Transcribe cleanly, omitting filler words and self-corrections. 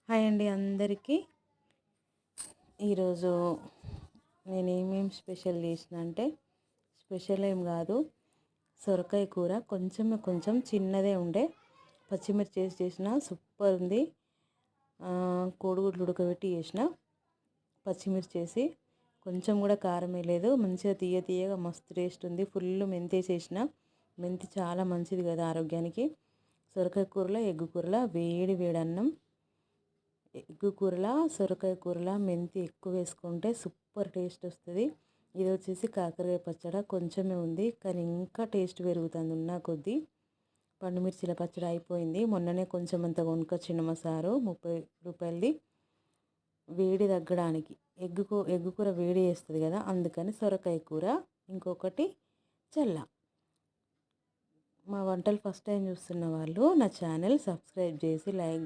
Hi అండి అందరికీ. ఈరోజు నేను ఏమేమి స్పెషల్ చేసిన అంటే స్పెషల్ ఏం కాదు, సొరకాయ కూర కొంచెం చిన్నదే ఉండే పచ్చిమిర్చి వేసి చేసిన సూపర్ ఉంది. కోడిగుడ్లు ఉడకబెట్టి చేసిన పచ్చిమిర్చి వేసి కొంచెం కూడా కారం వేయలేదు. మంచిగా తీయగా మస్తు టేస్ట్ ఉంది. ఫుల్ మెంతి వేసేసిన. మెంతి చాలా మంచిది కదా ఆరోగ్యానికి. సొరకాయ కూరలో ఎగ్గు కూరలో వేడి వేడి అన్నం, ఎగ్గు కూరలా సొరకాయ కూరలా మెంతి ఎక్కువ వేసుకుంటే సూపర్ టేస్ట్ వస్తుంది. ఇది వచ్చేసి కాకరకాయ పచ్చడి కొంచెమే ఉంది, కానీ ఇంకా టేస్ట్ పెరుగుతుంది ఉన్న కొద్దీ. పండుమిర్చిల పచ్చడి అయిపోయింది. మొన్ననే కొంచెం అంత కొనుక్కొచ్చిన మా సారు 30 రూపాయలది. వేడి తగ్గడానికి ఎగ్గు కూర వేడి చేస్తుంది కదా, అందుకని సొరకాయ కూర. ఇంకొకటి చల్ల. మా వంటలు ఫస్ట్ టైం చూస్తున్న వాళ్ళు నా ఛానల్ సబ్స్క్రైబ్ చేసి లైక్